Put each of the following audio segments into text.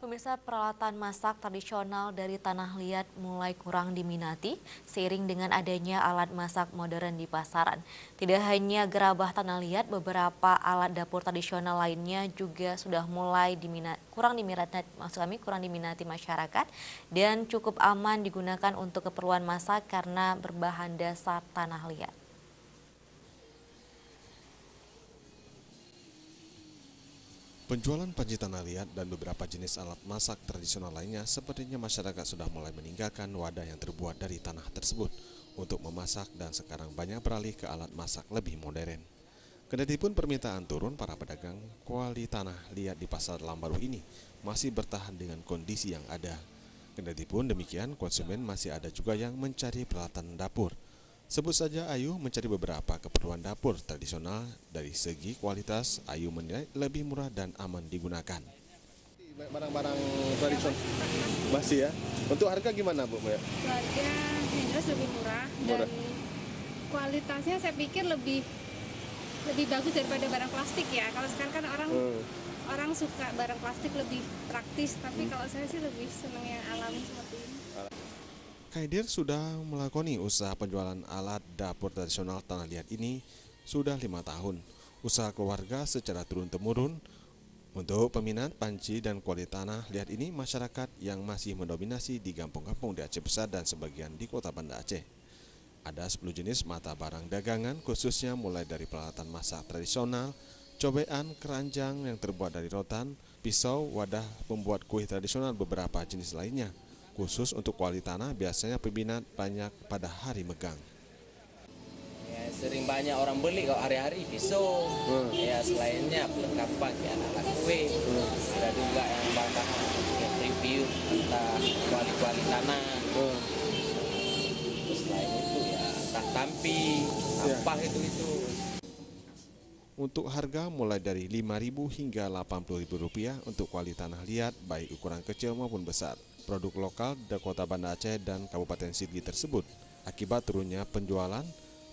Pemirsa, peralatan masak tradisional dari tanah liat mulai kurang diminati seiring dengan adanya alat masak modern di pasaran. Tidak hanya gerabah tanah liat, beberapa alat dapur tradisional lainnya juga sudah mulai kurang diminati masyarakat dan cukup aman digunakan untuk keperluan masak karena berbahan dasar tanah liat. Penjualan panci tanah liat dan beberapa jenis alat masak tradisional lainnya sepertinya masyarakat sudah mulai meninggalkan wadah yang terbuat dari tanah tersebut untuk memasak dan sekarang banyak beralih ke alat masak lebih modern. Kendatipun permintaan turun, para pedagang kuali tanah liat di pasar Lambaru ini masih bertahan dengan kondisi yang ada. Kendatipun demikian, konsumen masih ada juga yang mencari peralatan dapur. Sebut saja Ayu mencari beberapa keperluan dapur tradisional. Dari segi kualitas, Ayu menilai lebih murah dan aman digunakan. Barang-barang tradisional masih ya. Untuk harga gimana Bu? Harga yang jelas lebih murah dan kualitasnya saya pikir lebih bagus daripada barang plastik ya. Kalau sekarang kan orang suka barang plastik lebih praktis, tapi kalau saya sih lebih senang yang alami seperti ini. Kaidir sudah melakoni usaha penjualan alat dapur tradisional tanah liat ini sudah 5 tahun. Usaha keluarga secara turun-temurun. Untuk peminat panci dan kuali tanah liat ini, masyarakat yang masih mendominasi di kampung-kampung di Aceh Besar dan sebagian di Kota Banda Aceh. Ada 10 jenis mata barang dagangan, khususnya mulai dari peralatan masak tradisional, cobean, keranjang yang terbuat dari rotan, pisau, wadah pembuat kue tradisional, beberapa jenis lainnya. Khusus untuk kuali tanah, biasanya peminat banyak pada hari megang. Ya, sering banyak orang beli kok hari-hari pisau. Ya, selainnya perlengkapan ya alat kue. Ada juga yang bahan review tentang kuali-kuali tanah. Selain itu ya tampi, sampah itu. Untuk harga mulai dari Rp5.000 hingga Rp80.000 untuk kuali tanah liat, baik ukuran kecil maupun besar. Produk lokal dari Kota Banda Aceh dan Kabupaten Sigi tersebut. Akibat turunnya penjualan,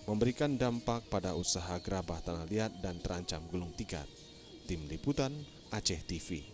memberikan dampak pada usaha gerabah tanah liat dan terancam gulung tikar. Tim Liputan Aceh TV.